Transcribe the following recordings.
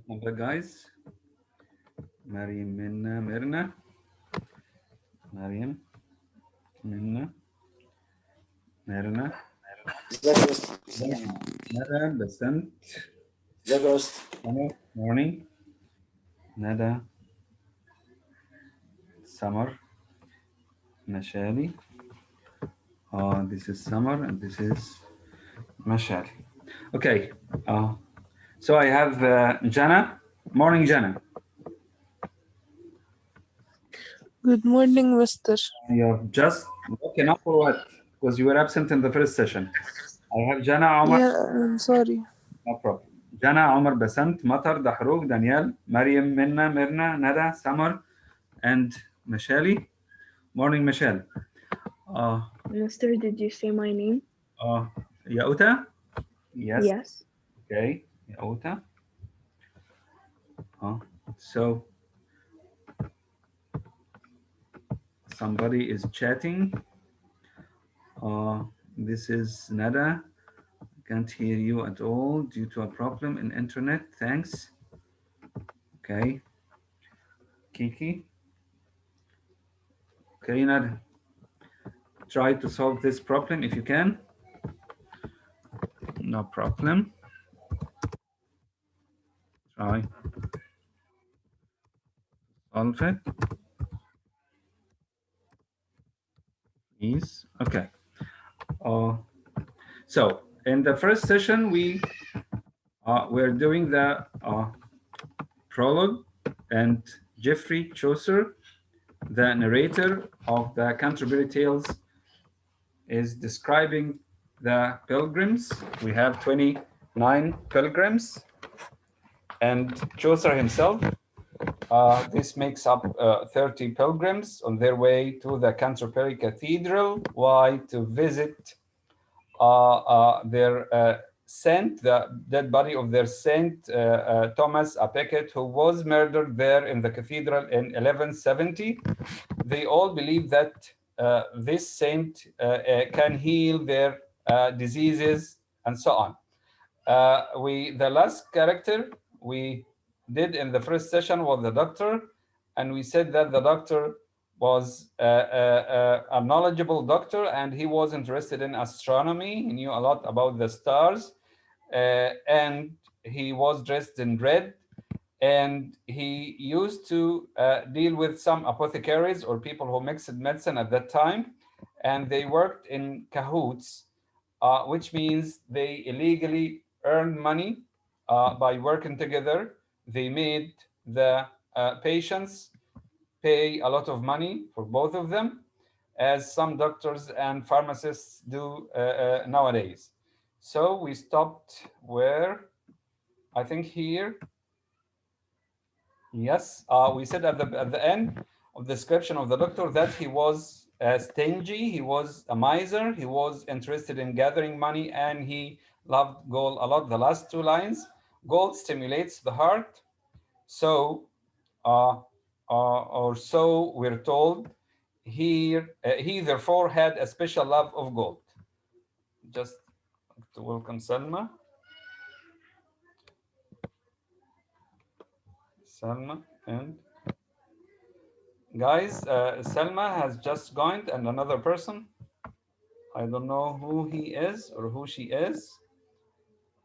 number, guys. Mariam, Minna, Mirna. Mariam, Minna, Mirna. Zagros. Nada, Basant. Zagros. Hello, morning. Nada, Summer, Mashali. This is Summer and this is Mashali. Okay. So I have Jana. Morning, Jana. Good morning, Mister. You're just woken up or what? Because you were absent in the first session. I have Jana, Omar. Yeah, I'm sorry. No problem. Jana, Omar, Basant, Matar, Dahruk, Daniel, Mariam, Minna, Mirna, Nada, Summer, and Mashali. Morning, Michelle. Mister, did you say my name? Yauta? Yes. Yes. Okay. Yauta. So somebody is chatting. This is Nada. Can't hear you at all due to a problem in internet. Thanks. Okay. Kiki. Okay, Nada. Try to solve this problem if you can. No problem. Try. Solve it. Please. Okay. So in the first session, we're doing the prologue, and Geoffrey Chaucer, the narrator of the Canterbury Tales, is describing the pilgrims. We have 29 pilgrims, and Chaucer himself, this makes up 30 pilgrims on their way to the Canterbury Cathedral. Why? To visit their saint, the dead body of their saint Thomas à Becket, who was murdered there in the cathedral in 1170. They all believe that this saint can heal their diseases and so on. The last character we did in the first session was the doctor, and we said that the doctor was a knowledgeable doctor, and he was interested in astronomy. He knew a lot about the stars, and he was dressed in red, and he used to deal with some apothecaries or people who mixed medicine at that time, and they worked in cahoots, which means they illegally earned money by working together. They made the patients pay a lot of money for both of them, as some doctors and pharmacists do nowadays. So we stopped where? I think here. Yes, we said at the end of the description of the doctor that he was stingy, he was a miser, he was interested in gathering money, and he loved gold a lot. The last two lines: gold stimulates the heart, so or so we're told. He therefore had a special love of gold. Just to welcome Salma. Salma and guys, Salma has just joined, and another person. I don't know who he is or who she is.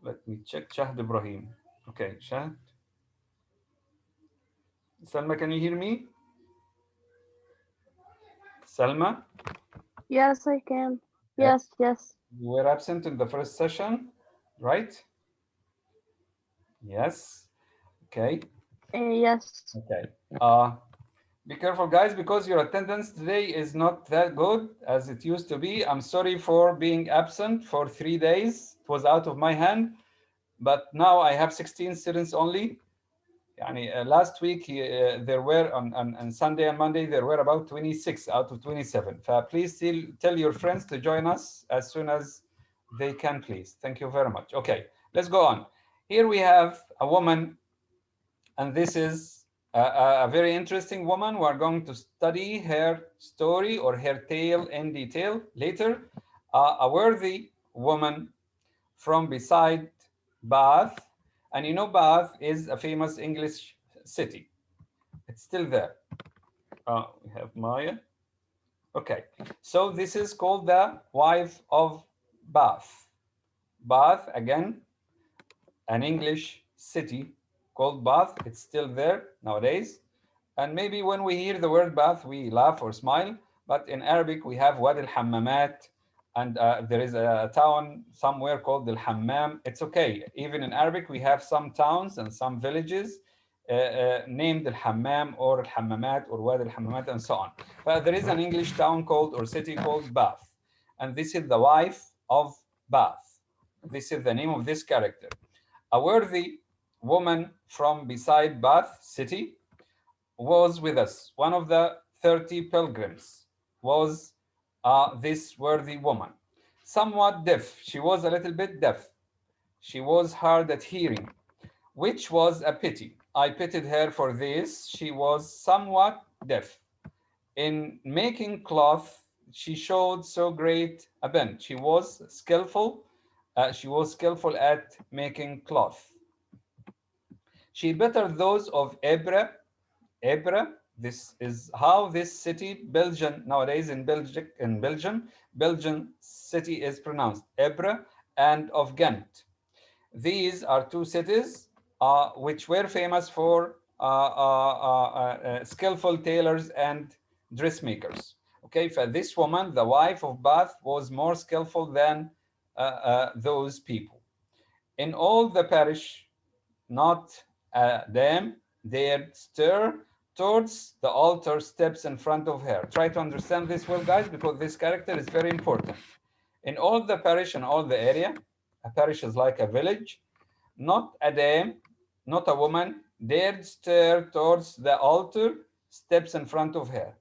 Let me check. Shahd Ibrahim. Okay, Shahd. Salma, can you hear me? Salma? Yes, I can. Yes, yes. You were absent in the first session, right? Yes. Okay. Yes. Okay. Be careful, guys, because your attendance today is not that good as it used to be. I'm sorry for being absent for 3 days. It was out of my hand, but now I have 16 students only. Last week there were on Sunday and Monday there were about 26 out of 27. Please tell your friends to join us as soon as they can, please. Thank you very much. Okay, let's go on. Here we have a woman, and this is a very interesting woman. We're going to study her story or her tale in detail later. A worthy woman from beside Bath And you know, Bath is a famous English city. It's still there. We have Maya. Okay, so this is called the wife of Bath. Bath, again, an English city called Bath. It's still there nowadays. And maybe when we hear the word Bath, we laugh or smile. But in Arabic, we have Wadi al-Hammamat. And there is a town somewhere called Al Hammam. It's okay. Even in Arabic, we have some towns and some villages named Al Hammam or Al Hammamat or Wadi Al Hammamat and so on. But there is an English town called or city called Bath. And this is the wife of Bath. This is the name of this character. A worthy woman from beside Bath city was with us. One of the 30 pilgrims was this worthy woman. Somewhat deaf. She was a little bit deaf. She was hard at hearing, which was a pity. I pitied her for this. She was somewhat deaf. In making cloth, she showed so great a bent. She was skillful. She was skillful at making cloth. She bettered those of Ebra. Ebra. This is how this city, Belgium, nowadays in Belgium city is pronounced Ebra, and of Ghent. These are two cities which were famous for skillful tailors and dressmakers. Okay, for this woman, the wife of Bath, was more skillful than those people. In all the parish, not a dame dared stir towards the altar steps in front of her. Try to understand this well, guys, because this character is very important. In all the parish and all the area, a parish is like a village, not a dame, not a woman, dared stir towards the altar steps in front of her.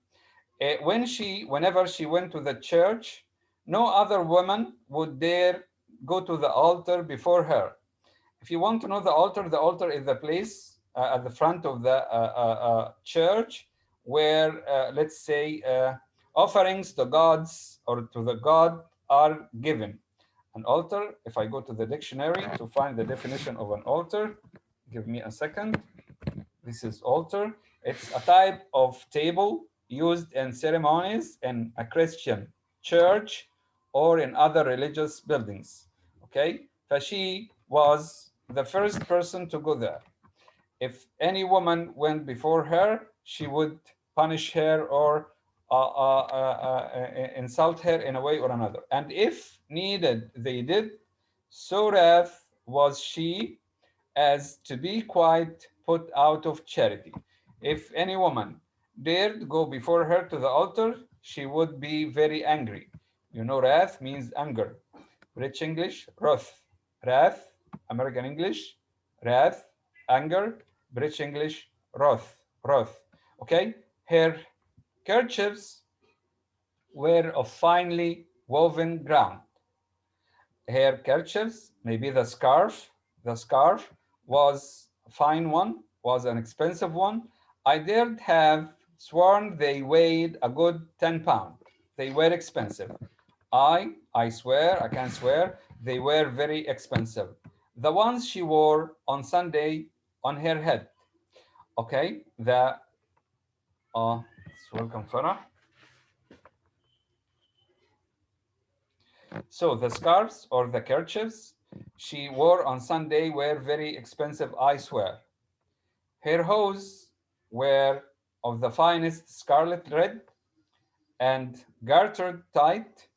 Whenever she went to the church, no other woman would dare go to the altar before her. If you want to know the altar is the place at the front of the church where, let's say, offerings to gods or to the god are given. An altar, if I go to the dictionary to find the definition of an altar, give me a second. This is altar. It's a type of table used in ceremonies in a Christian church or in other religious buildings. Okay, so she was the first person to go there. If any woman went before her, she would punish her or insult her in a way or another. And if needed, they did. So wrath was she as to be quite put out of charity. If any woman dared go before her to the altar, she would be very angry. You know, wrath means anger. British English, wrath. Wrath, American English, wrath, anger. British English, wrath, wrath. Okay? Her kerchiefs were of finely woven ground. Her kerchiefs, maybe the scarf was a fine one, was an expensive one. I dared have sworn they weighed a good 10 pounds. They were expensive. I swear, I can swear, they were very expensive. The ones she wore on Sunday on her head. Okay, welcome, Farah. So the scarves or the kerchiefs she wore on Sunday were very expensive, I swear. Her hose were of the finest scarlet red and gartered tight.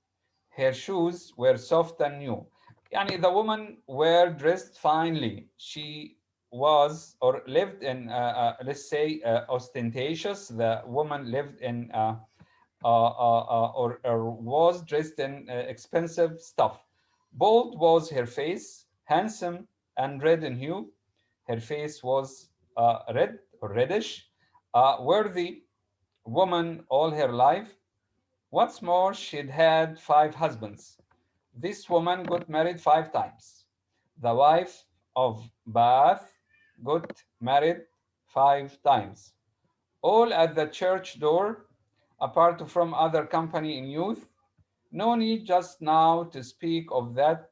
Her shoes were soft and new. Yani the woman were dressed finely. She was or lived in, let's say, ostentatious. The woman lived in or was dressed in expensive stuff. Bold was her face, handsome and red in hue. Her face was red or reddish. Worthy woman all her life. What's more, she'd had 5 husbands. This woman got married 5 times. The wife of Bath got married 5 times. All at the church door, apart from other company in youth. No need just now to speak of that,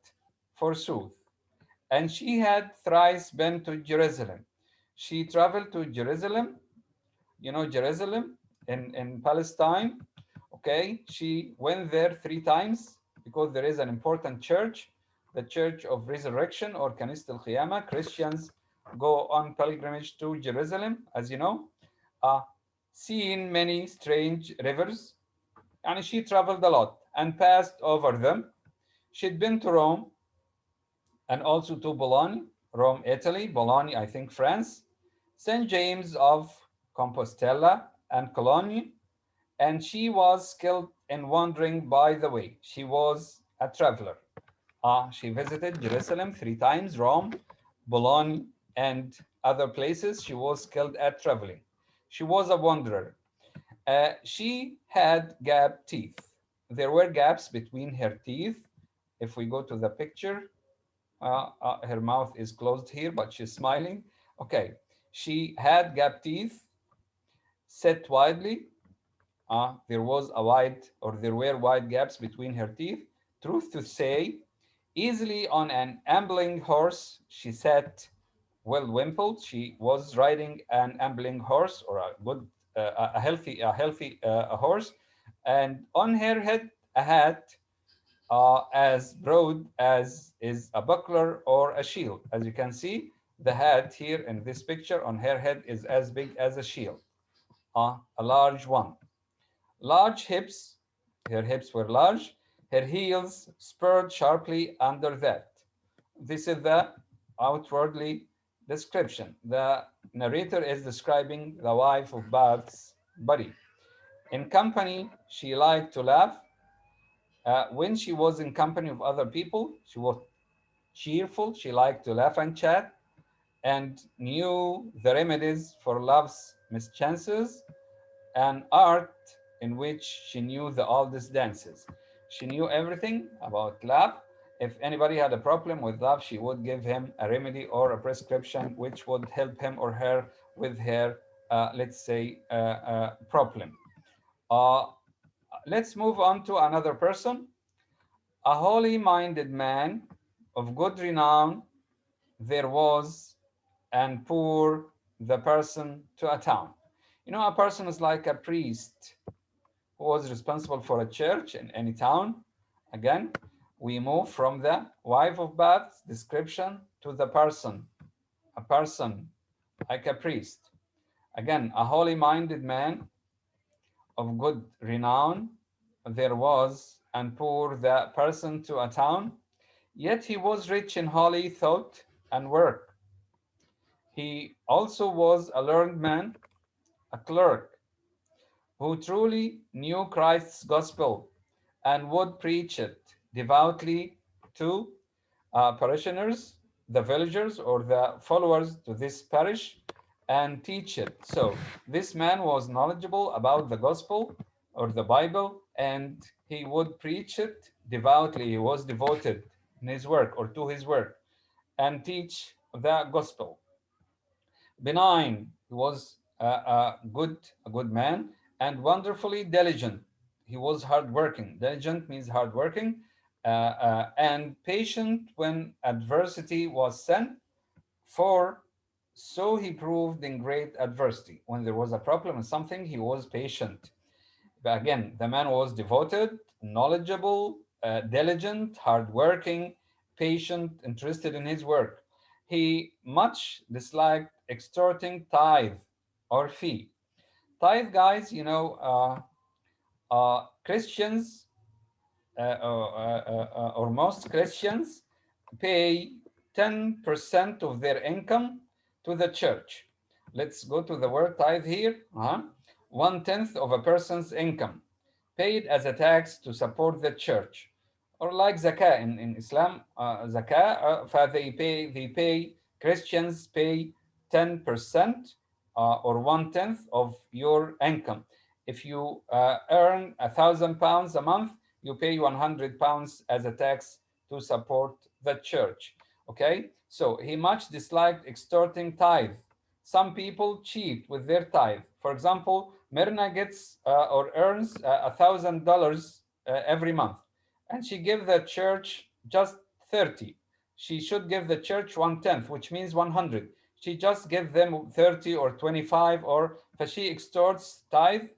forsooth. and she had thrice been to Jerusalem. She traveled to Jerusalem, you know, Jerusalem in Palestine. Okay, she went there 3 times because there is an important church, the Church of Resurrection or Kanist al-Qiyamah. Christians go on pilgrimage to Jerusalem, as you know, uh, seeing many strange rivers. And she traveled a lot and passed over them. She'd been to Rome and also to Bologna, Rome, Italy, Bologna, I think, France, St. James of Compostela, and Cologne, and she was skilled in wandering by the way. She was a traveler. She visited Jerusalem 3 times, Rome, Bologna, and other places. She was skilled at traveling. She was a wanderer. She had gap teeth. There were gaps between her teeth. If we go to the picture, her mouth is closed here, but she's smiling. Okay, she had gap teeth set widely. There were wide gaps between her teeth. Truth to say, easily on an ambling horse, she sat well wimpled. She was riding an ambling horse or a healthy horse, and on her head a hat as broad as is a buckler or a shield. As you can see, the hat here in this picture on her head is as big as a shield, a large one. Large hips, her hips were large, her heels spurred sharply under that. This is the outwardly description. The narrator is describing the wife of Bath's body. In company, she liked to laugh. When she was in company of other people, she was cheerful. She liked to laugh and chat and knew the remedies for love's mischances, an art in which she knew the oldest dances. She knew everything about love. If anybody had a problem with love, she would give him a remedy or a prescription which would help him or her with her, let's say, problem. Uh, let's move on to another person. A holy-minded man of good renown there was, and poor the person to a town. You know, a person is like a priest who was responsible for a church in any town. Again, we move from the wife of Bath's description to the person, a person like a priest. Again, a holy-minded man of good renown there was, and poor the person to a town. Yet he was rich in holy thought and work. He also was a learned man, a clerk, who truly knew Christ's gospel and would preach it devoutly to parishioners, the villagers or the followers to this parish, and teach it. So this man was knowledgeable about the gospel or the Bible, and he would preach it devoutly. He was devoted in his work or to his work and teach the gospel. Benign, he was a good man, and wonderfully diligent. He was hardworking. Diligent means hardworking, and patient when adversity was sent. For so he proved in great adversity. When there was a problem in something, he was patient. But again, the man was devoted, knowledgeable, diligent, hardworking, patient, interested in his work. He much disliked extorting tithe or fee. Tithe, guys, you know, Christians or most Christians pay 10% of their income to the church. Let's go to the word tithe here. 1/10 of a person's income paid as a tax to support the church. Or like zakah in Islam, zakah, Christians pay 10% or 1/10 of your income. If you earn £1,000 a month, you pay £100 as a tax to support the church. Okay, so he much disliked extorting tithe. Some people cheat with their tithe. For example, Myrna gets or earns $1,000 every month, and she gives the church just 30. she should give the church 1/10, which means 100. She just give them 30 or 25, or if she extorts tithe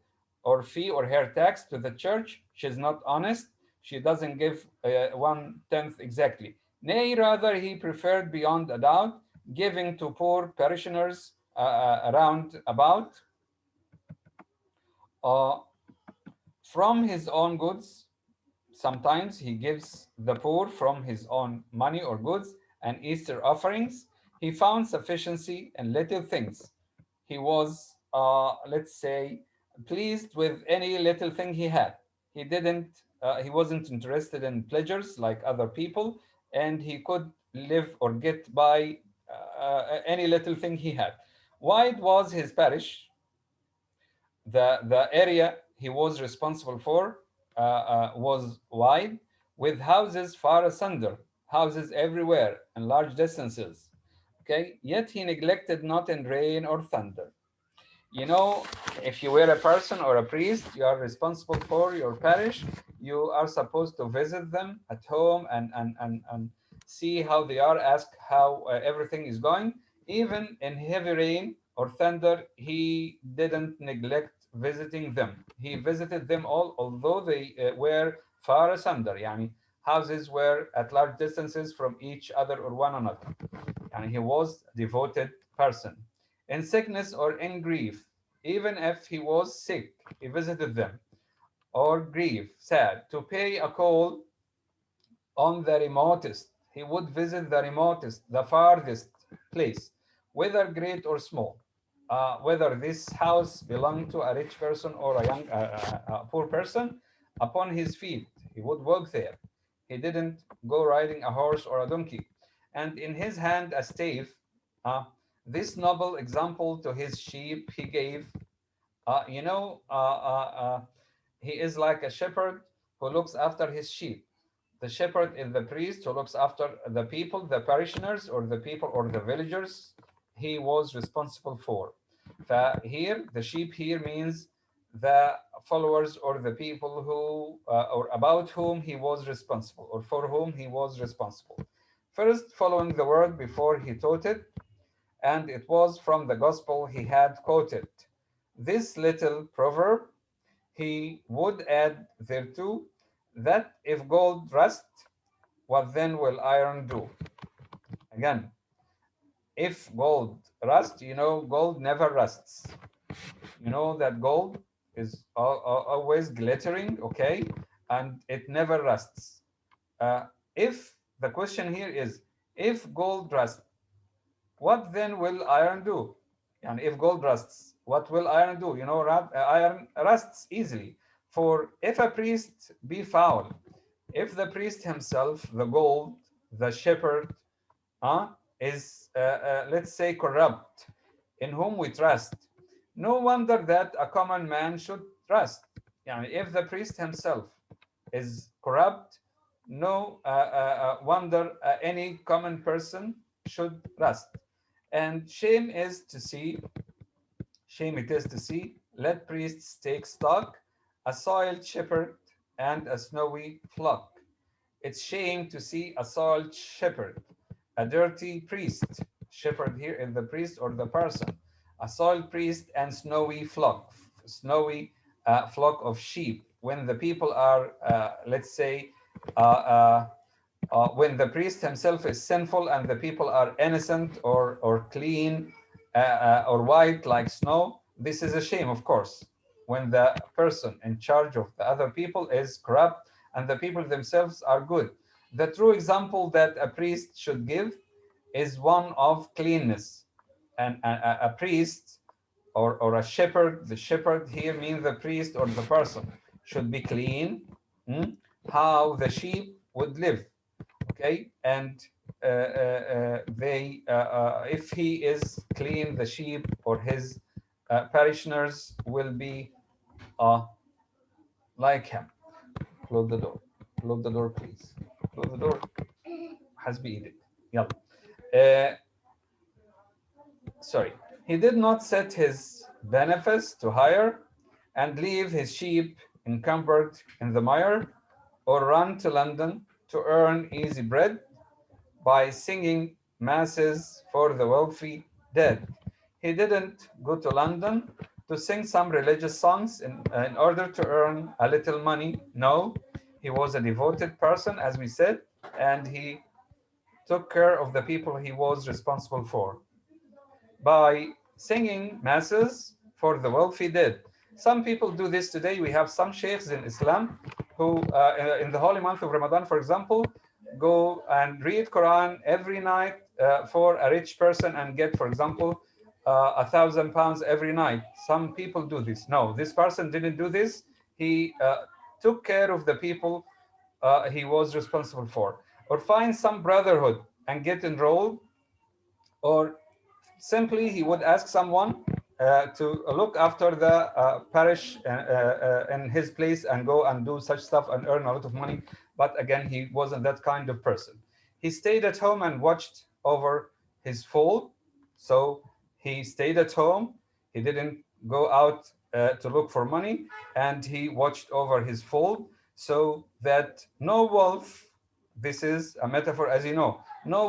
or fee or her tax to the church, she's not honest. She doesn't give 1/10 exactly. Nay, rather, he preferred beyond a doubt giving to poor parishioners around about from his own goods. Sometimes he gives the poor from his own money or goods and Easter offerings. He found sufficiency in little things. He was, let's say, pleased with any little thing he had. He wasn't interested in pleasures like other people, and he could live or get by any little thing he had. Wide was his parish, the area he was responsible for was wide, with houses far asunder, houses everywhere and large distances. Okay, yet he neglected not in rain or thunder. You know, if you were a person or a priest, you are responsible for your parish. You are supposed to visit them at home and see how they are, ask how everything is going. Even in heavy rain or thunder, he didn't neglect visiting them. He visited them all, although they were far asunder. Yani, houses were at large distances from each other or one another. And he was a devoted person. In sickness or in grief, even if he was sick, he visited them, or grief, sad, to pay a call on the remotest. He would visit the remotest, the farthest place, whether great or small. Whether this house belonged to a rich person or a poor person, upon his feet, he would walk there. He didn't go riding a horse or a donkey. And in his hand a staff. This noble example to his sheep he gave. Uh, you know, uh, uh, uh, he is like a shepherd who looks after his sheep. The shepherd is the priest who looks after the people, the parishioners, or the people, or the villagers he was responsible for. Here, the sheep here means the followers or the people who, or about whom he was responsible, or for whom he was responsible. First, following the word before he taught it, and it was from the gospel he had quoted. This little proverb he would add thereto, that if gold rust, what then will iron do? Again, if gold rust, you know, gold never rusts. You know that gold is always glittering, okay, and it never rusts. If the question here is, if gold rusts, what then will iron do? And if gold rusts, what will iron do? You know, iron rusts easily. For if a priest be foul, if the priest himself, the gold, the shepherd, is, let's say, corrupt, in whom we trust, no wonder that a common man should trust. If the priest himself is corrupt, no wonder any common person should trust. And shame it is to see, let priests take stock, a soiled shepherd and a snowy flock. It's shame to see a soiled shepherd, a dirty priest. Shepherd here is the priest or the person. A soiled priest and snowy flock of sheep. When the people are, let's say, when the priest himself is sinful and the people are innocent or clean or white like snow, this is a shame, of course. When the person in charge of the other people is corrupt and the people themselves are good. The true example that a priest should give is one of cleanness. And a priest or a shepherd, the shepherd here means the priest or the person, should be clean. How the sheep would live. Okay, and if he is clean, the sheep or his parishioners will be like him. Close the door. Close the door, please. Close the door. حسب ايدك. يلا. Sorry. He did not set his benefice to hire and leave his sheep encumbered in the mire, or run to London to earn easy bread. by singing masses for the wealthy dead. He didn't go to London to sing some religious songs in order to earn a little money. No, he was a devoted person, as we said, and he took care of the people he was responsible for by singing masses for the wealthy dead. Some people do this today. We have some sheikhs in Islam who, in the holy month of Ramadan, for example, go and read Quran every night for a rich person and get, for example, £1,000 every night. Some people do this. No, this person didn't do this. He took care of the people he was responsible for. Or find some brotherhood and get enrolled, or simply he would ask someone to look after the parish in his place and go and do such stuff and earn a lot of money. But again, he wasn't that kind of person. He stayed at home and watched over his fold. So he stayed at home. He didn't go out to look for money, and he watched over his fold so that no wolf, this is a metaphor, as you know, no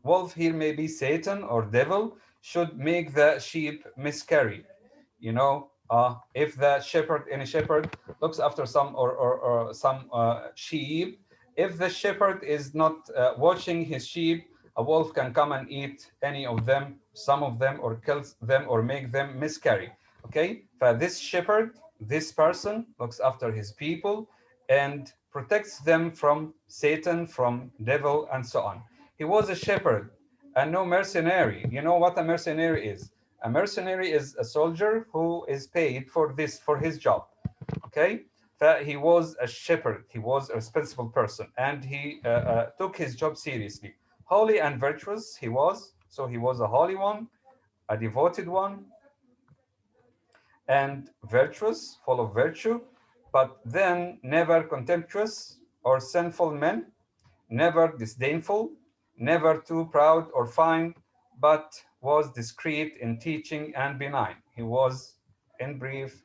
wolf here may be Satan or devil, should make the sheep miscarry. You know, if the shepherd, any shepherd looks after some or some sheep, if the shepherd is not watching his sheep, a wolf can come and eat any of them, some of them, or kill them or make them miscarry. Okay, but this shepherd, this person looks after his people and protects them from Satan, from devil, and so on. He was a shepherd and no mercenary. You know what a mercenary is? A mercenary is a soldier who is paid for this, for his job. Okay, that he was a shepherd. He was a responsible person, and he took his job seriously. Holy and virtuous he was. So he was a holy one, a devoted one, and virtuous, full of virtue, but then never contemptuous or sinful men, never disdainful, never too proud or fine, but was discreet in teaching and benign. He was, in brief,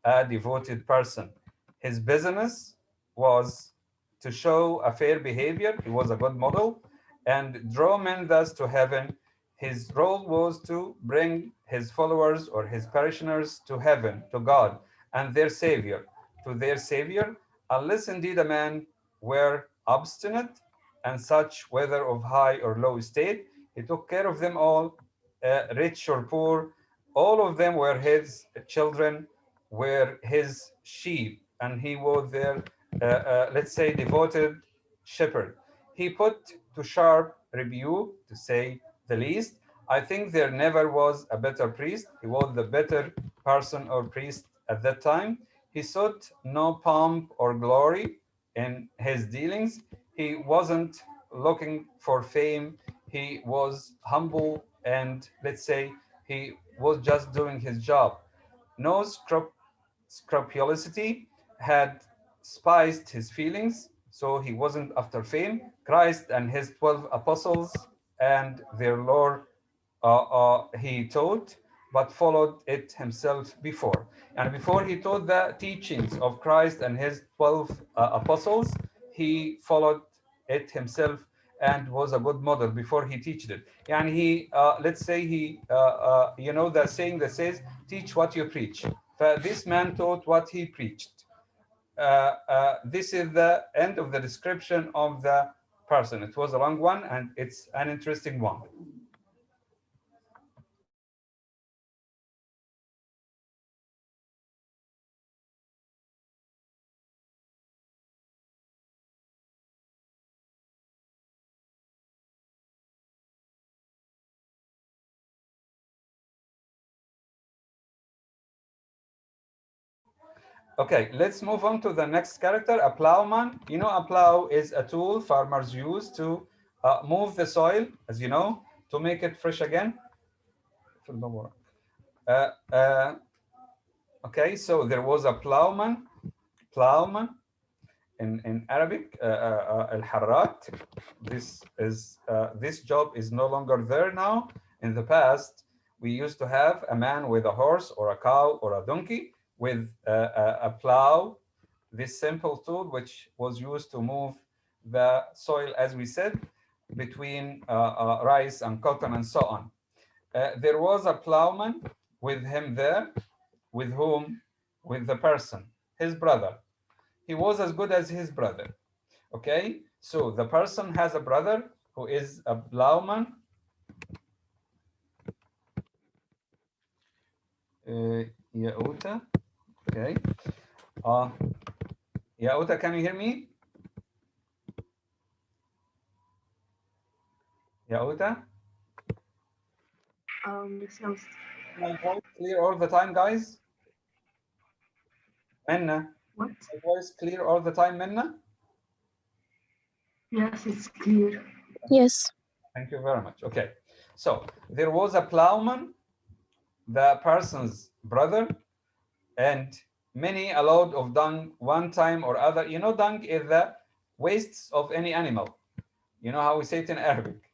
a devoted person. His business was to show a fair behavior. He was a good model and draw men thus to heaven. His role was to bring his followers or his parishioners to heaven, to God and their Savior, to their Savior, unless indeed a man were obstinate and such, whether of high or low estate. He took care of them all, rich or poor. All of them were his children, were his sheep, and he was their, let's say, devoted shepherd. He put to sharp rebuke, to say the least. I think there never was a better priest. He was the better person or priest at that time. He sought no pomp or glory in his dealings. He wasn't looking for fame. He was humble, and let's say he was just doing his job. No scrupulosity had spiced his feelings, so he wasn't after fame. Christ and his 12 apostles and their Lord he taught, but followed it himself before. And before he taught the teachings of Christ and his 12 apostles, he followed it himself and was a good model before he taught it. And he, let's say he, you know, the saying that says, teach what you preach. This man taught what he preached. This is the end of the description of the person. It was a long one, and it's an interesting one. Okay, let's move on to the next character, a plowman. You know, a plow is a tool farmers use to move the soil, as you know, to make it fresh again. Okay, so there was a plowman in Arabic, al-harrat. This job is no longer there now. In the past, we used to have a man with a horse or a cow or a donkey with a plow, this simple tool which was used to move the soil, as we said. between rice and cotton and so on. There was a plowman with him there, with whom? With the person, his brother. He was as good as his brother. Okay, so the person has a brother who is a plowman. Yauta. Okay. Yauta, can you hear me? Yauta? Yes, yes. My voice clear all the time, guys? Minna? What? My voice clear all the time, Minna? Yes, it's clear. Yes. Thank you very much. Okay. So there was a plowman, the person's brother, and many a load of dung one time or other. You know, dung is the wastes of any animal. You know how we say it in Arabic.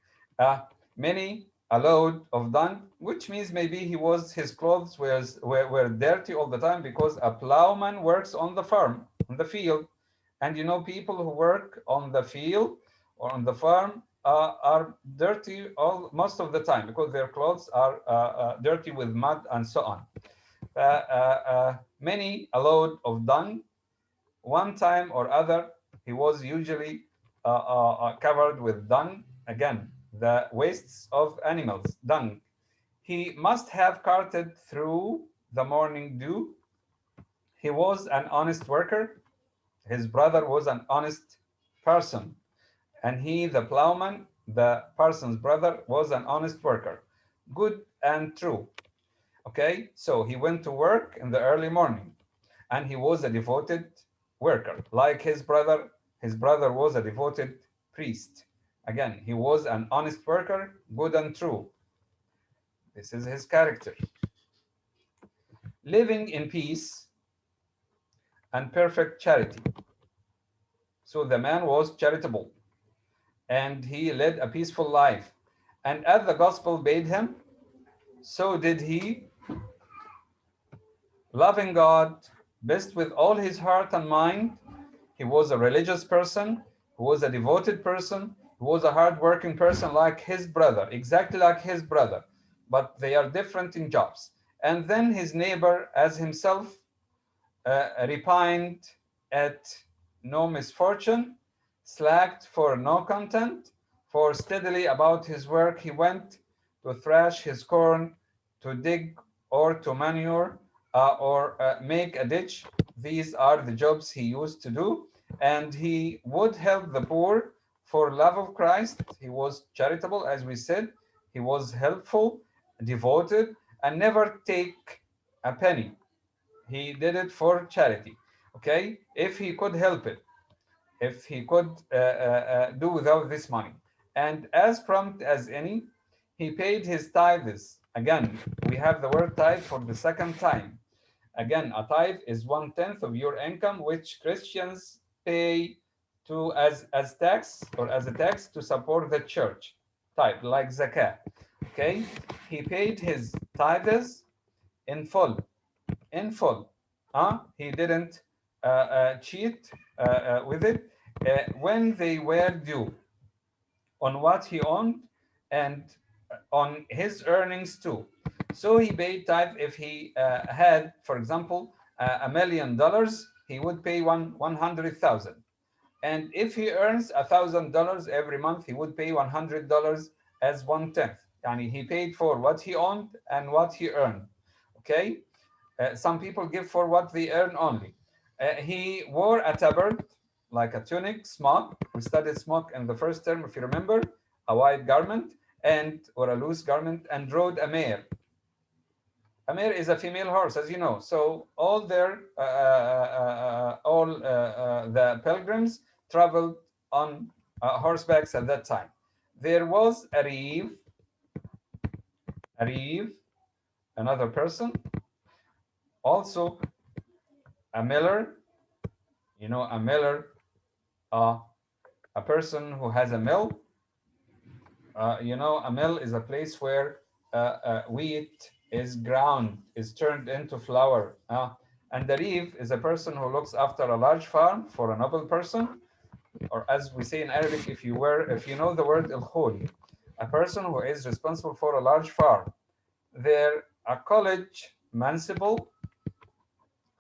Many a load of dung, which means maybe his clothes were dirty all the time because a plowman works on the farm, on the field. And you know, people who work on the field or on the farm are dirty most of the time because their clothes are dirty with mud and so on. Many a load of dung, one time or other, he was usually covered with dung, again, the wastes of animals, dung. He must have carted through the morning dew. He was an honest worker. His brother was an honest person. And he, the plowman, the person's brother, was an honest worker, good and true. Okay, so he went to work in the early morning and he was a devoted worker. Like his brother was a devoted priest. Again, he was an honest worker, good and true. This is his character. Living in peace and perfect charity. So the man was charitable and he led a peaceful life. And as the gospel bade him, so did he, loving God best with all his heart and mind. He was a religious person, he was a devoted person, he was a hardworking person like his brother, exactly like his brother, but they are different in jobs. And then his neighbor, as himself, repined at no misfortune, slacked for no content, for steadily about his work he went to thrash his corn, to dig or to manure or make a ditch. These are the jobs he used to do. And he would help the poor for love of Christ. He was charitable, as we said. He was helpful, devoted, and never take a penny. He did it for charity. Okay, if he could help it, if he could do without this money, and as prompt as any, he paid his tithes. Again, we have the word tithe for the second time. Again, a tithe is 1/10 of your income, which Christians pay to as tax or as a tax to support the church. Tithe, like zakat. Okay, he paid his tithes in full. In full. He didn't cheat with it when they were due on what he owned and on his earnings too. So he paid tithe if he had, for example, $1 million, he would pay 100,000. And if he earns $1,000 every month, he would pay $100 as 1/10. Yani he paid for what he owned and what he earned. Okay. Some people give for what they earn only. He wore a tabard, like a tunic, smock. We studied smock in the first term, if you remember, a white garment or a loose garment, and rode a mare. A mare is a female horse, as you know. So all the pilgrims traveled on horsebacks at that time. There was a reeve, another person, also a miller. You know, a miller, a person who has a mill. You know, a mill is a place where wheat is ground, is turned into flour. And the reeve is a person who looks after a large farm for a noble person. or as we say in Arabic, if you know the word al-kholi, a person who is responsible for a large farm. They're a college municipal,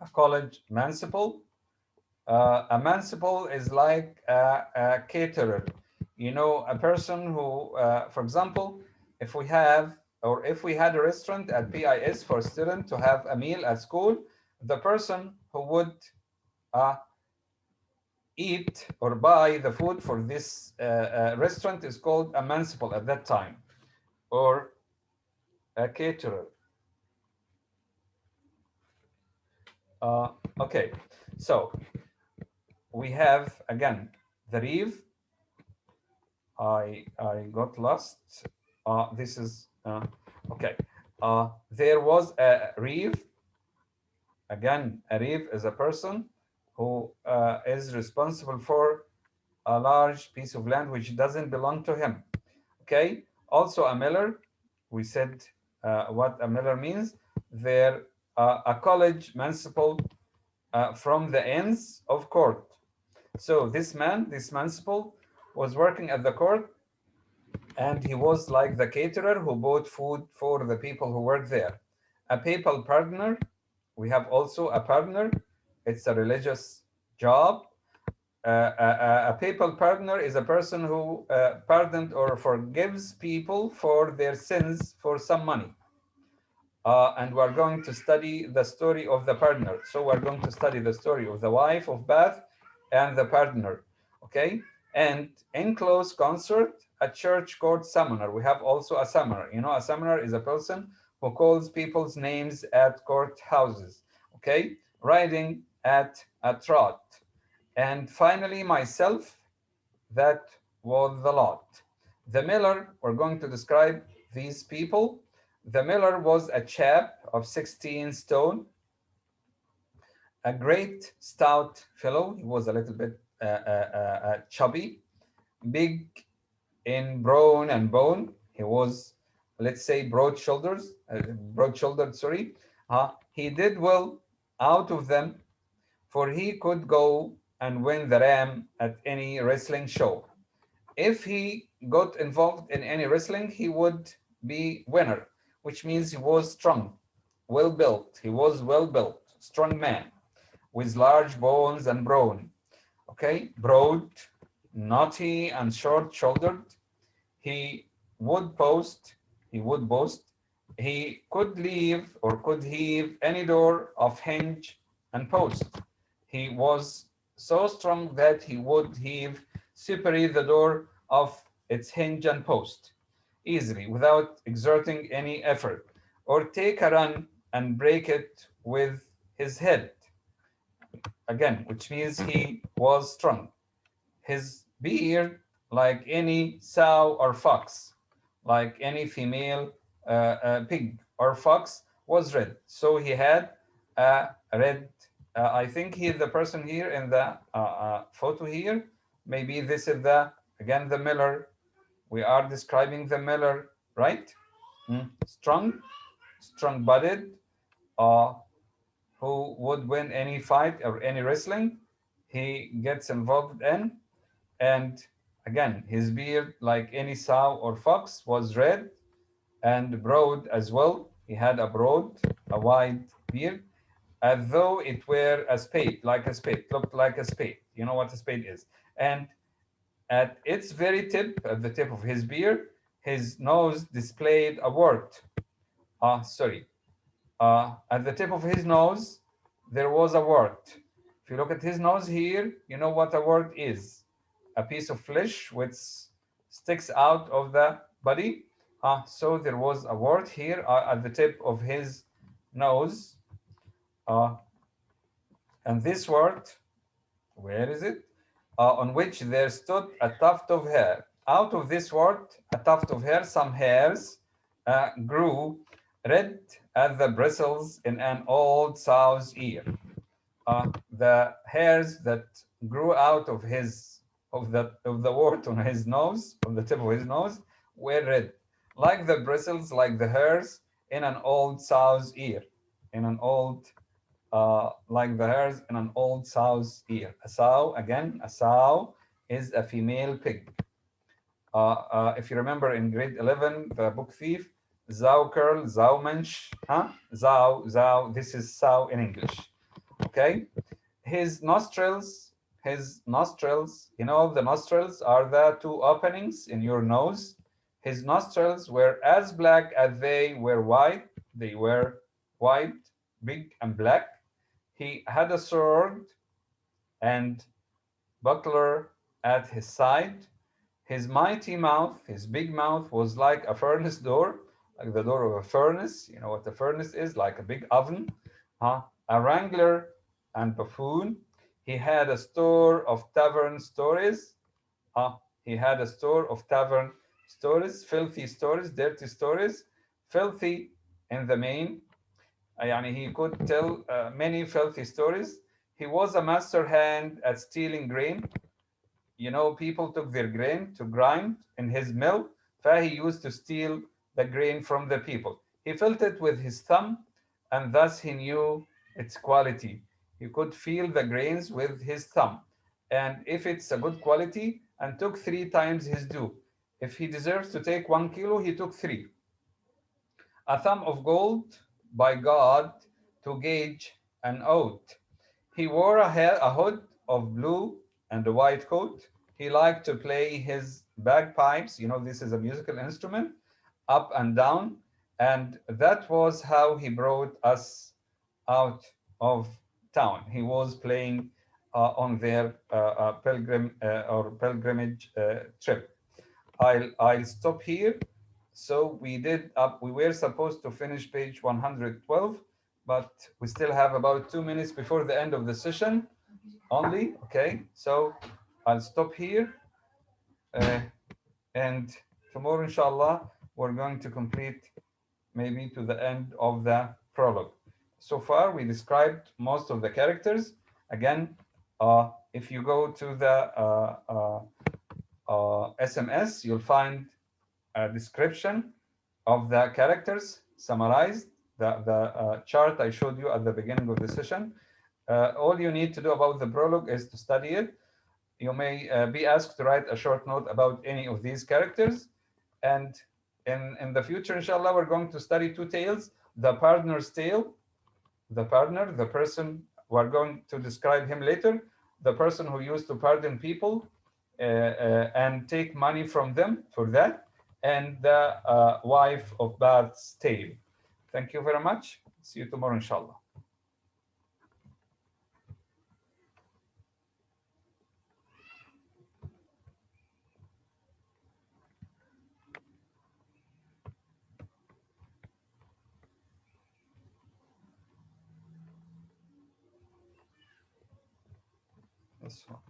a college municipal. A municipal is like a caterer. You know, a person who, for example, if we have or if we had a restaurant at PIS for students to have a meal at school, the person who would eat or buy the food for this restaurant is called a municipal at that time, or a caterer. Okay, so we have again the reeve. I got lost. This is okay. There was a reeve. Again, a reeve is a person who is responsible for a large piece of land which doesn't belong to him. Okay. Also, a miller. We said what a miller means. They're a college municipal from the ends of court. So this man, this municipal, was working at the court, and he was like the caterer who bought food for the people who work there. A papal pardoner. We have also a pardoner. It's a religious job. A papal pardoner is a person who pardoned or forgives people for their sins for some money. And we're going to study the story of the pardoner. So we're going to study the story of the wife of Bath and the pardoner. Okay? And in close concert, a church court summoner. We have also a summoner. You know, a summoner is a person who calls people's names at courthouses. Okay? Riding at a trot. And finally, myself, that was the lot. The miller, we're going to describe these people. The miller was a chap of 16 stone, a great stout fellow. He was a little bit chubby, big in brawn and bone. He was, let's say, broad-shouldered, sorry. He did well out of them, for he could go and win the ram at any wrestling show. If he got involved in any wrestling, he would be winner, which means he was strong, well built. He was well built, strong man with large bones and brawn. Okay, broad, knotty, and short-shouldered. He would boast. He would boast. He could leave or could heave any door of hinge and post. He was so strong that he would heave separate the door of its hinge and post easily without exerting any effort, or take a run and break it with his head. Again, which means he was strong. His beard, like any sow or fox, like any female pig or fox, was red. So he had a red. I think he, the person here in the photo here, maybe this is again the miller. We are describing the miller, right? Strong-bodied, who would win any fight or any wrestling he gets involved in. And again, his beard, like any sow or fox, was red and broad as well. He had a wide beard, as though it were a spade, like a spade, looked like a spade. You know what a spade is. And at its very tip, at the tip of his beard, his nose displayed a wart. At the tip of his nose, there was a wart. If you look at his nose here, you know what a wart is. A piece of flesh which sticks out of the body. So there was a wart here at the tip of his nose. And this wart, where is it? On which there stood a tuft of hair. Out of this wart, a tuft of hair, some hairs grew red as the bristles in an old sow's ear. The hairs that grew out of the wart on his nose, on the tip of his nose, were red, like the bristles, like the hairs in an old sow's ear, like the hairs in an old sow's ear. A sow, again, a sow is a female pig. If you remember in grade 11, the book thief, thou curl, thou mensch, huh? Thou, this is sow in English. Okay? His nostrils, you know, the nostrils are the two openings in your nose. His nostrils were as black as they were white. They were white, big and black. He had a sword and buckler at his side. His mighty mouth, his big mouth, was like a furnace door, like the door of a furnace. You know what a furnace is, like a big oven. A wrangler and buffoon. He had a store of tavern stories. He had a store of tavern stories, filthy stories, dirty stories, filthy in the main. He could tell many filthy stories. He was a master hand at stealing grain. You know, people took their grain to grind in his mill, he used to steal the grain from the people. He felt it with his thumb, and thus he knew its quality. He could feel the grains with his thumb, and if it's a good quality, and took 3 times his due. If he deserves to take 1 kilo, he took 3. A thumb of gold by God to gauge an oath. He wore a hood of blue and a white coat. He liked to play his bagpipes. You know, this is a musical instrument, up and down. And that was how he brought us out of town. He was playing on their pilgrimage trip. I'll stop here. So we were supposed to finish page 112, but we still have about 2 minutes before the end of the session only. Okay, so I'll stop here, and tomorrow, inshallah, we're going to complete maybe to the end of the prologue. So far, we described most of the characters. Again, if you go to the SMS, you'll find a description of the characters summarized, the chart I showed you at the beginning of the session. All you need to do about the prologue is to study it. You may be asked to write a short note about any of these characters. And in the future, inshallah, we're going to study 2 tales. The partner's tale, the partner, the person, we're going to describe him later, the person who used to pardon people and take money from them for that, and the wife of Bath's tale. Thank you very much. See you tomorrow, inshallah. That's all.